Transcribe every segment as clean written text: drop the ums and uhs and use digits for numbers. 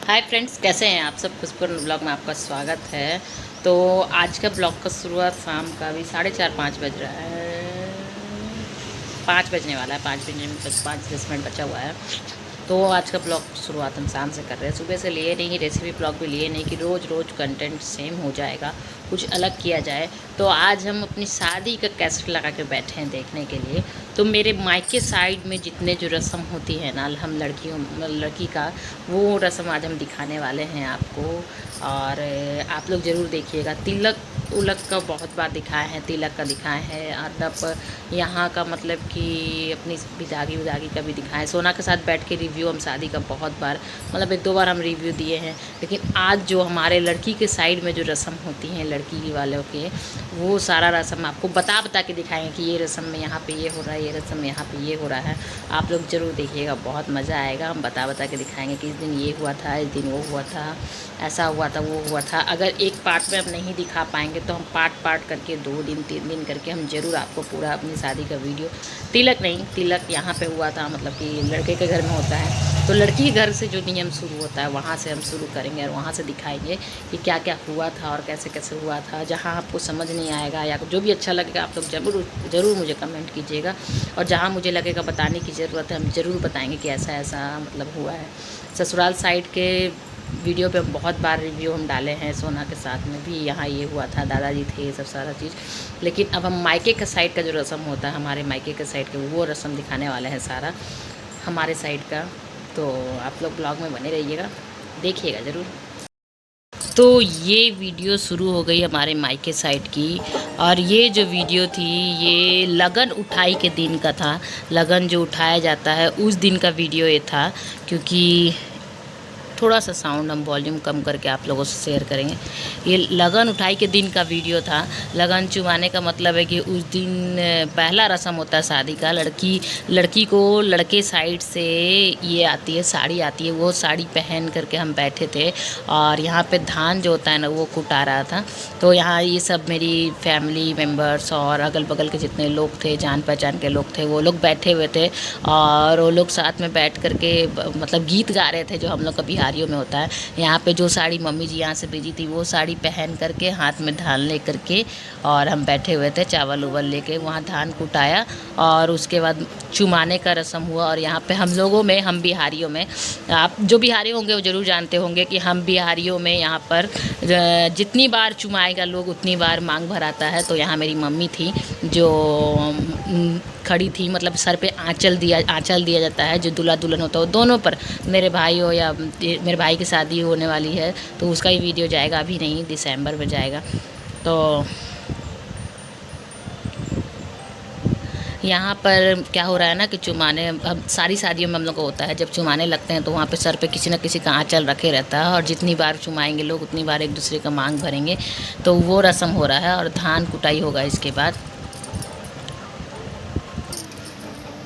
Hi friends, कैसे हैं आप सब। खुशपुर ब्लॉग में आपका स्वागत है। तो आज का ब्लॉग का शुरुआत शाम का भी 4:30-5 बज रहा है, 5 बजने वाला है। 5 बजने में 5-10 मिनट बचा हुआ है। तो आज का ब्लॉग शुरुआत हम शाम से कर रहे हैं। सुबह से लिए नहीं, रेसिपी ब्लॉग भी लिए नहीं कि रोज़ रोज़ कंटेंट सेम हो जाएगा, कुछ अलग किया जाए। तो आज हम अपनी शादी का कैसेट लगा के बैठे हैं देखने के लिए। तो मेरे मायके साइड में जितने जो रस्म होती है ना, हम लड़की का वो रस्म आज हम दिखाने वाले हैं आपको। और आप लोग ज़रूर देखिएगा। तिलक उलक का बहुत बार दिखाए हैं, तिलक का दिखाए हैं, और यहाँ का मतलब कि अपनी विदागी का भी दिखाएं। सोना के साथ बैठ के रिव्यू हम शादी का बहुत बार, मतलब 1-2 बार हम रिव्यू दिए हैं। लेकिन आज जो हमारे लड़की के साइड में जो रस्म होती हैं लड़की वालों के, वो सारा रस्म आपको बता के दिखाएंगे कि ये रस्म में यहाँ पे ये हो रहा है, ये रस्म में यहाँ पे ये हो रहा है। आप लोग ज़रूर देखिएगा, बहुत मज़ा आएगा। हम बता के दिखाएंगे कि इस दिन ये हुआ था, इस दिन वो हुआ था, ऐसा हुआ था, वो हुआ था। अगर एक पार्ट में हम नहीं दिखा पाएंगे तो हम पार्ट करके 2 दिन 3 दिन करके हम ज़रूर आपको पूरा अपनी शादी का वीडियो, तिलक नहीं, तिलक यहाँ पे हुआ था, मतलब कि लड़के के घर में होता है, तो लड़की के घर से जो नियम शुरू होता है वहाँ से हम शुरू करेंगे और वहाँ से दिखाएंगे कि क्या क्या हुआ था और कैसे कैसे हुआ था। जहाँ आपको समझ नहीं आएगा या जो भी अच्छा लगेगा आप लोग ज़रूर मुझे कमेंट कीजिएगा, और जहाँ मुझे लगेगा बताने की ज़रूरत है हम ज़रूर बताएंगे कि ऐसा ऐसा मतलब हुआ है। ससुराल साइड के वीडियो पे बहुत बार रिव्यू हम डाले हैं, सोना के साथ में भी यहाँ ये हुआ था, दादाजी थे, ये सब सारा चीज़। लेकिन अब हम मायके के साइड का जो रस्म होता है, हमारे मायके के साइड के वो रस्म दिखाने वाले हैं सारा हमारे साइड का। तो आप लोग ब्लॉग में बने रहिएगा, देखिएगा ज़रूर। तो ये वीडियो शुरू हो गई हमारे मायके साइड की, और ये जो वीडियो थी ये लगन उठाई के दिन का था। लगन जो उठाया जाता है उस दिन का वीडियो ये था। क्योंकि थोड़ा सा साउंड हम वॉल्यूम कम करके आप लोगों से शेयर करेंगे। ये लगन उठाई के दिन का वीडियो था। लगन चुमाने का मतलब है कि उस दिन पहला रस्म होता है शादी का। लड़की को लड़के साइड से ये आती है, साड़ी आती है, वो साड़ी पहन करके हम बैठे थे, और यहाँ पे धान जो होता है ना वो कुटा रहा था। तो यहाँ ये सब मेरी फैमिली मेम्बर्स और अगल बगल के जितने लोग थे, जान पहचान के लोग थे, वो लोग बैठे हुए थे, और वो लोग साथ में बैठ करके मतलब गीत गा रहे थे जो हम लोग का बिहारियों में होता है। यहाँ पे जो साड़ी मम्मी जी यहाँ से भेजी थी वो साड़ी पहन करके, हाथ में धान ले करके, और हम बैठे हुए थे चावल उवल लेके, वहाँ धान कुटाया, और उसके बाद चुमाने का रस्म हुआ। और यहाँ पे हम लोगों में, हम बिहारियों में, आप जो बिहारी होंगे वो ज़रूर जानते होंगे कि हम बिहारियों में यहाँ पर जितनी बार चुमाएगा लोग उतनी बार मांग भराता है। तो यहाँ मेरी मम्मी थी जो खड़ी थी, मतलब सर पे आंचल दिया जाता है, जो दूल्हा दुल्हन होता है वो दोनों पर। मेरे भाई हो या मेरे भाई की शादी होने वाली है तो उसका ही वीडियो जाएगा, अभी नहीं, दिसंबर में जाएगा। तो यहाँ पर क्या हो रहा है ना कि चुमाने, अब सारी शादियों में हम लोग को होता है, जब चुमाने लगते हैं तो वहाँ पे सर पे किसी न किसी का आंचल रखे रहता है, और जितनी बार चुमाएंगे लोग उतनी बार एक दूसरे का मांग भरेंगे। तो वो रस्म हो रहा है, और धान कुटाई होगा इसके बाद।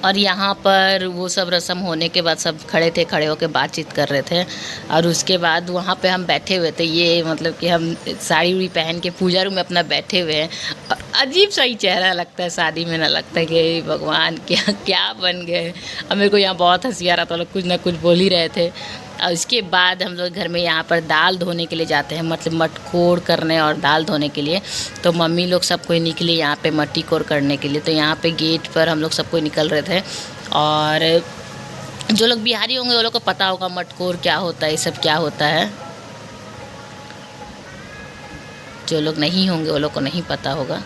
और यहाँ पर वो सब रस्म होने के बाद सब खड़े होकर बातचीत कर रहे थे, और उसके बाद वहाँ पे हम बैठे हुए थे। ये मतलब कि हम साड़ी उड़ी पहन के पूजा रूम में अपना बैठे हुए हैं, और अजीब सा ही चेहरा लगता है शादी में, ना लगता है कि भगवान क्या क्या बन गए। अब मेरे को यहाँ बहुत हंसी आ रहा था, लोग कुछ ना कुछ बोल ही रहे थे। और इसके बाद हम लोग घर में यहाँ पर दाल धोने के लिए जाते हैं, मतलब मटकोड़ करने और दाल धोने के लिए। तो मम्मी लोग सब कोई निकले यहाँ पे मट्टी कोड़ करने के लिए। तो यहाँ पे गेट पर हम लोग सब कोई निकल रहे थे, और जो लोग बिहारी होंगे वो लोग को पता होगा मटकोड़ क्या होता है, ये सब क्या होता है। जो लोग नहीं होंगे वो लोग को नहीं पता होगा।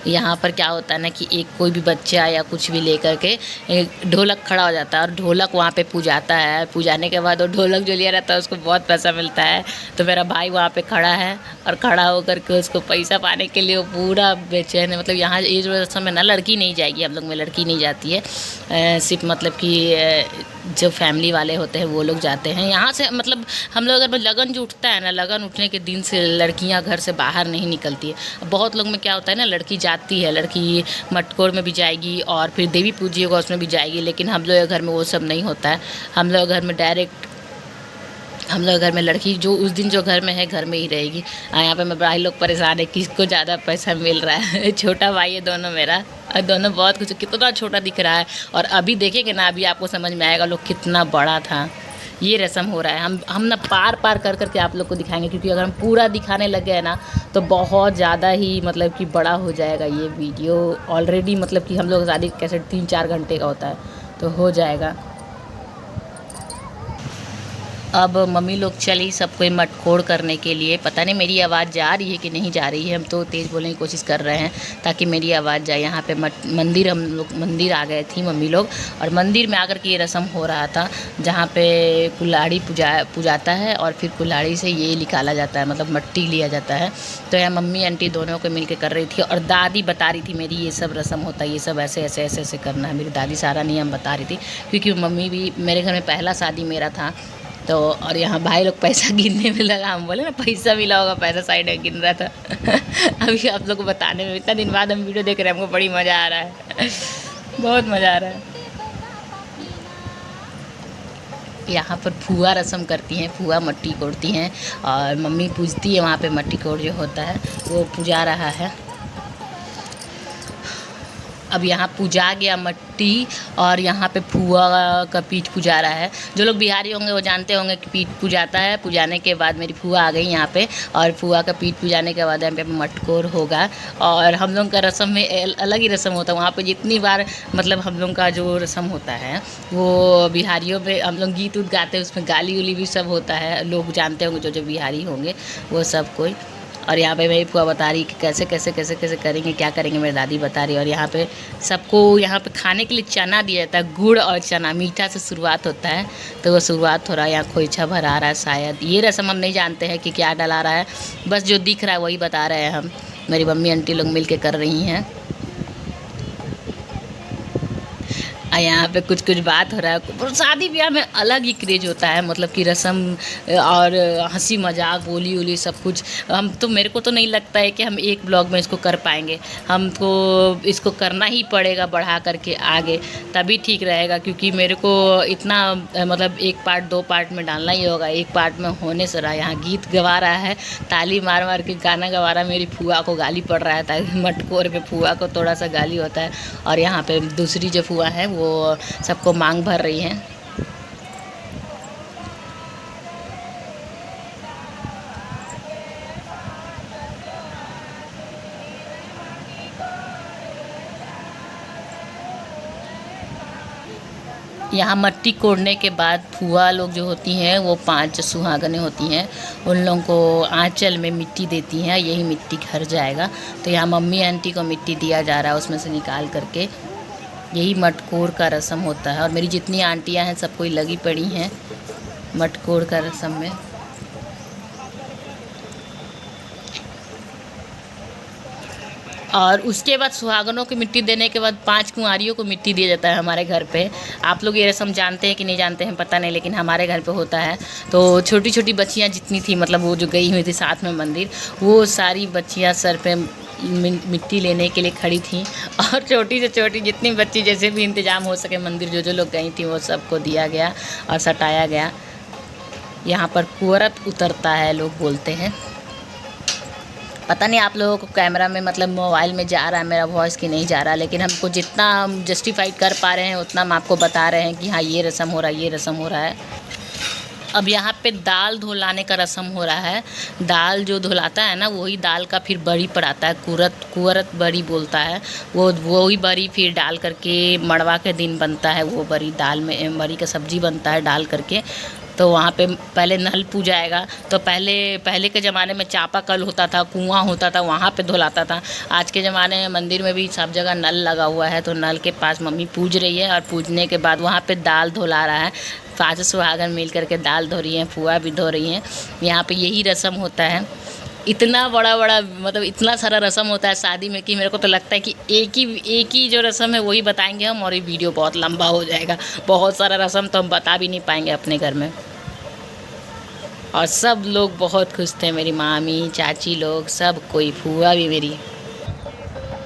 यहाँ पर क्या होता है ना कि एक कोई भी बच्चा या कुछ भी लेकर के एक ढोलक खड़ा हो जाता है, और ढोलक वहाँ पे पूजाता है। पूजाने के बाद वो ढोलक जो लिया रहता है उसको बहुत पैसा मिलता है। तो मेरा भाई वहाँ पे खड़ा है, और खड़ा होकर के उसको पैसा पाने के लिए वो पूरा बेचैन है। मतलब यहाँ ये जो रस्म है ना, लड़की नहीं जाएगी, हम लोग में लड़की नहीं जाती है, सिर्फ मतलब कि जो फैमिली वाले होते हैं वो लोग जाते हैं यहाँ से। मतलब हम लोग अगर लगन जो उठता है ना, लगन उठने के दिन से लड़कियां घर से बाहर नहीं निकलती है। बहुत लोग में क्या होता है ना, लड़की जाती है, लड़की मटकोर में भी जाएगी और फिर देवी पूजी होगा उसमें भी जाएगी, लेकिन हम लोग घर में वो सब नहीं होता है। हम लोग घर में डायरेक्ट, हम लोग घर में लड़की जो उस दिन जो घर में है घर में ही रहेगी। यहाँ पे मेरे भाई लोग परेशान है किसको ज़्यादा पैसा मिल रहा है। छोटा भाई है दोनों मेरा, और दोनों बहुत कुछ, कितना छोटा दिख रहा है। और अभी देखेंगे ना, अभी आपको समझ में आएगा लोग कितना बड़ा था। ये रस्म हो रहा है। हम ना पार पार कर करके आप लोग को दिखाएंगे, क्योंकि अगर हम पूरा दिखाने लग गए ना तो बहुत ज़्यादा ही मतलब कि बड़ा हो जाएगा ये वीडियो। ऑलरेडी मतलब कि हम लोग शादी कैसे 3-4 घंटे का होता है तो हो जाएगा। अब मम्मी लोग चली सबको मटकोड़ करने के लिए। पता नहीं मेरी आवाज़ जा रही है कि नहीं जा रही है, हम तो तेज़ बोलने की कोशिश कर रहे हैं ताकि मेरी आवाज़ जाए। यहाँ पे मंदिर, हम लोग मंदिर आ गए थी मम्मी लोग, और मंदिर में आकर के ये रस्म हो रहा था जहाँ पे कुल्हाड़ी पुजाता है और फिर कुल्हाड़ी से ये निकाला जाता है, मतलब मट्टी लिया जाता है। तो यहाँ मम्मी आंटी दोनों को मिल के कर रही थी, और दादी बता रही थी मेरी ये सब रस्म होता है, ये सब ऐसे ऐसे ऐसे ऐसे करना है। मेरी दादी सारा नियम बता रही थी, क्योंकि मम्मी भी, मेरे घर में पहला शादी मेरा था तो। और यहाँ भाई लोग पैसा गिनने में लगा, हम बोले ना पैसा मिला होगा, पैसा साइड में गिन रहा था। अभी आप लोग को बताने में, इतना दिन बाद हम वीडियो देख रहे हैं, हमको बड़ी मज़ा आ रहा है, बहुत मज़ा आ रहा है। यहाँ पर फुआ रस्म करती हैं, फुआ मट्टी कोड़ती हैं और मम्मी पूजती है। वहाँ पे मट्टी कोड़ जो होता है वो पूजा रहा है। अब यहाँ पूजा गया मट्टी, और यहाँ पे फुआ का पीठ पूजा रहा है। जो लोग बिहारी होंगे वो जानते होंगे कि पीठ पूजाता है। पूजाने के बाद मेरी फुआ आ गई यहाँ पे, और फुआ का पीठ पूजाने के बाद यहाँ पे मटकोर होगा। और हम लोग का रस्म में अलग ही रस्म होता है। वहाँ पे जितनी बार मतलब हम लोग का जो रस्म होता है वो बिहारियों पे हम लोग गीत उत गाते हैं, उसमें गाली उली भी सब होता है। लोग जानते होंगे जो बिहारी होंगे वो सब कोई। और यहाँ पे मेरी फुआ बता रही कि कैसे कैसे कैसे कैसे करेंगे, क्या करेंगे, मेरी दादी बता रही है। और यहाँ पे सबको यहाँ पे खाने के लिए चना दिया जाता है, गुड़ और चना, मीठा से शुरुआत होता है। तो वो शुरुआत हो रहा है। यहाँ खोइछा भरा रहा है शायद, ये रस्म हम नहीं जानते हैं कि क्या डला रहा है, बस जो दिख रहा है वही बता रहे हैं हम। मेरी मम्मी आंटी लोग मिल के कर रही हैं। यहाँ पे कुछ कुछ बात हो रहा है। शादी ब्याह में अलग ही क्रेज होता है, मतलब कि रस्म और हंसी मजाक बोली उली सब कुछ। हम तो, मेरे को तो नहीं लगता है कि हम एक ब्लॉग में इसको कर पाएंगे। हमको इसको करना ही पड़ेगा बढ़ा करके आगे, तभी ठीक रहेगा। क्योंकि मेरे को इतना मतलब 1 पार्ट 2 पार्ट में डालना ही होगा। 1 पार्ट में होने से रहा। यहाँ गीत गवा रहा है, ताली मार मार के गाना गवा रहा है। मेरी फुआ को गाली पड़ रहा है, ताकि मटकोर में फुआ को थोड़ा सा गाली होता है। और यहाँ पे दूसरी जो फुआ है वो सबको मांग भर रही हैं। यहाँ मट्टी कोड़ने के बाद फुआ लोग जो होती हैं वो 5 सुहागनें होती हैं, उन लोगों को आंचल में मिट्टी देती हैं। यही मिट्टी घर जाएगा। तो यहाँ मम्मी आंटी को मिट्टी दिया जा रहा है उसमें से निकाल करके। यही मटकोर का रस्म होता है। और मेरी जितनी आंटियां हैं सब कोई लगी पड़ी हैं मटकोर का रस्म में। और उसके बाद सुहागनों को मिट्टी देने के बाद 5 कुंवारियों को मिट्टी दिया जाता है हमारे घर पे। आप लोग ये रस्म जानते हैं कि नहीं जानते हैं पता नहीं, लेकिन हमारे घर पे होता है। तो छोटी छोटी बच्चियाँ जितनी थी, मतलब वो जो गई हुई थी साथ में मंदिर, वो सारी बच्चियाँ सर पे मिट्टी लेने के लिए खड़ी थी। और छोटी से छोटी जितनी बच्ची जैसे भी इंतज़ाम हो सके मंदिर जो जो लोग गई थी वो सबको दिया गया और सटाया गया। यहाँ पर कुंवरत उतरता है लोग बोलते हैं। पता नहीं आप लोगों को कैमरा में मतलब मोबाइल में जा रहा है मेरा वॉइस कि नहीं जा रहा, लेकिन हमको जितना हम जस्टिफाइड कर पा रहे हैं उतना हम आपको बता रहे हैं कि हाँ ये रस्म हो रहा है, ये रस्म हो रहा है। अब यहाँ पे दाल धुलाने का रस्म हो रहा है। दाल जो धुलाता है ना वही दाल का फिर बड़ी पड़ाता है, कुंवरत बड़ी बोलता है। वही बड़ी फिर डाल करके मड़वा के दिन बनता है। वो बड़ी दाल में बड़ी का सब्जी बनता है डाल करके। तो वहाँ पे पहले नल पूजाएगा। तो पहले के ज़माने में चापाकल होता था, कुआं होता था, वहाँ पे धुलाता था। आज के ज़माने में मंदिर में भी सब जगह नल लगा हुआ है, तो नल के पास मम्मी पूज रही है। और पूजने के बाद वहाँ पे दाल धुला रहा है। 5 सुहागन मिल करके दाल धो रही हैं, फुआ भी धो रही हैं। यहाँ पे यही रस्म होता है। इतना बड़ा मतलब इतना सारा रस्म होता है शादी में कि मेरे को तो लगता है कि एक ही जो रस्म है वही बताएंगे हम, और ये वीडियो बहुत लंबा हो जाएगा। बहुत सारा रस्म तो हम बता भी नहीं पाएंगे अपने घर में। और सब लोग बहुत खुश थे, मेरी मामी, चाची लोग, सब कोई, फुआ भी मेरी।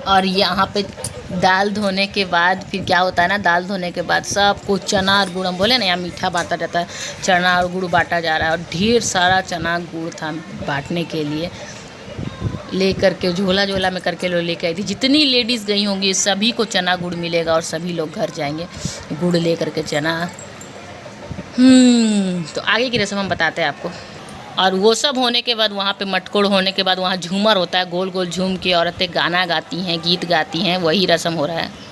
और यहाँ पे दाल धोने के बाद फिर क्या होता है ना, दाल धोने के बाद सबको चना और गुड़, हम बोले ना यहाँ मीठा बांटा जाता है, चना और गुड़ बांटा जा रहा है। और ढेर सारा चना गुड़ था बांटने के लिए, ले करके झोला में करके लोग लेके आई थी। जितनी लेडीज़ गई होंगी सभी को चना गुड़ मिलेगा और सभी लोग घर जाएंगे गुड़ ले करके चना। तो आगे की रस्म हम बताते हैं आपको। और वो सब होने के बाद वहाँ पे मटकोड़ होने के बाद वहाँ झूमर होता है, गोल गोल झूम के औरतें गाना गाती हैं, गीत गाती हैं, वही रस्म हो रहा है।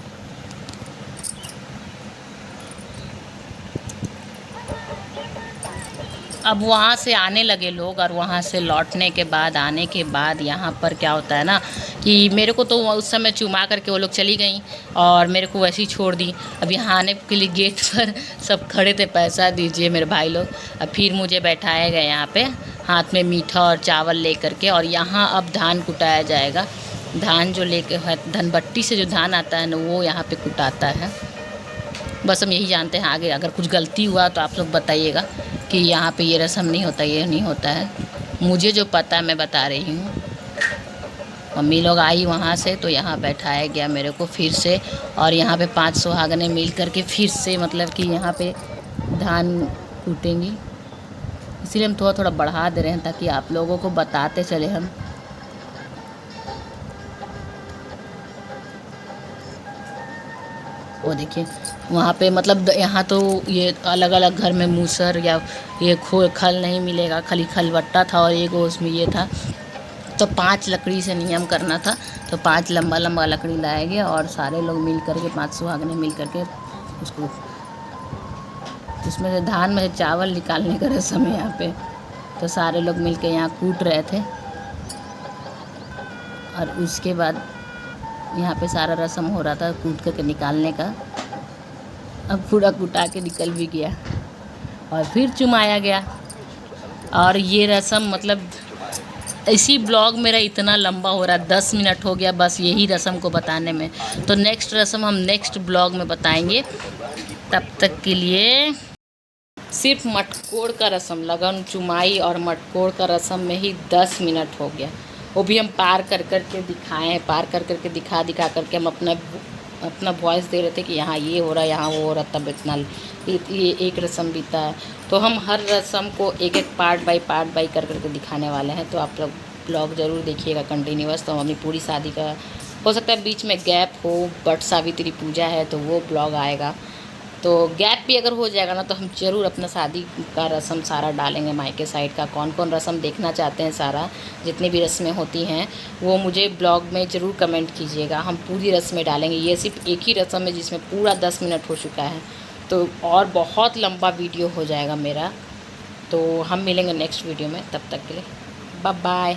अब वहाँ से आने लगे लोग, और वहाँ से लौटने के बाद आने के बाद यहाँ पर क्या होता है ना कि मेरे को तो उस समय चुमा करके वो लोग चली गई और मेरे को वैसे ही छोड़ दी। अब यहाँ आने के लिए गेट पर सब खड़े थे, पैसा दीजिए मेरे भाई लोग। अब फिर मुझे बैठाया गया यहाँ पे, हाथ में मीठा और चावल ले करके, और यहाँ अब धान कुटाया जाएगा। धान जो लेके धनबट्टी से जो धान आता है ना, वो यहाँ पे कुटाता है। बस हम यही जानते हैं, आगे अगर कुछ गलती हुआ तो आप लोग बताइएगा कि यहाँ पे ये रस्म नहीं होता, ये नहीं होता है। मुझे जो पता है मैं बता रही हूँ। मम्मी लोग आई वहाँ से तो यहाँ बैठाया गया मेरे को फिर से, और यहाँ पे 5 सुहागनें मिल करके फिर से मतलब कि यहाँ पे धान कूटेंगी। इसीलिए हम थोड़ा थोड़ा बढ़ा दे रहे हैं ताकि आप लोगों को बताते चले हम। वो देखिए वहाँ पे मतलब यहाँ तो ये अलग अलग घर में मूसर या ये खल नहीं मिलेगा, खाली खलबट्टा था और एक उसमें ये था। तो 5 लकड़ी से नियम करना था, तो 5 लंबा लंबा लकड़ी लाया गया और सारे लोग मिल करके 5 सुहागनें मिल करके उसको, उसमें से धान में से चावल निकालने का रस्म है यहाँ पे। तो सारे लोग मिल के यहाँ कूट रहे थे, और उसके बाद यहाँ पे सारा रस्म हो रहा था कूट करके निकालने का। अब पूरा कुटा के निकल भी गया और फिर चुमाया गया। और ये रस्म मतलब इसी ब्लॉग मेरा इतना लंबा हो रहा है, 10 मिनट हो गया बस यही रस्म को बताने में। तो नेक्स्ट रस्म हम नेक्स्ट ब्लॉग में बताएंगे। तब तक के लिए सिर्फ मटकोड़ का रस्म, लगन चुमाई और मटकोड़ का रस्म में ही 10 मिनट हो गया। वो भी हम पार कर कर के दिखाएँ, पार कर कर के दिखा करके हम अपना वॉइस दे रहे थे कि यहाँ ये हो रहा है, यहाँ वो हो रहा, तब इतना ये एक रस्म बीता है। तो हम हर रस्म को एक एक पार्ट बाय कर करके दिखाने वाले हैं। तो आप लोग ब्लॉग ज़रूर देखिएगा कंटिन्यूअस। तो हम अपनी पूरी शादी का, हो सकता है बीच में गैप हो, बट सावित्री पूजा है तो वो ब्लॉग आएगा। तो गैप भी अगर हो जाएगा ना तो हम ज़रूर अपना शादी का रस्म सारा डालेंगे, मायके साइड का कौन कौन रस्म देखना चाहते हैं, सारा जितनी भी रस्में होती हैं वो मुझे ब्लॉग में ज़रूर कमेंट कीजिएगा। हम पूरी रस्में डालेंगे, ये सिर्फ एक ही रस्म है जिसमें पूरा 10 मिनट हो चुका है, तो और बहुत लंबा वीडियो हो जाएगा मेरा। तो हम मिलेंगे नेक्स्ट वीडियो में, तब तक के लिए बाय बाय।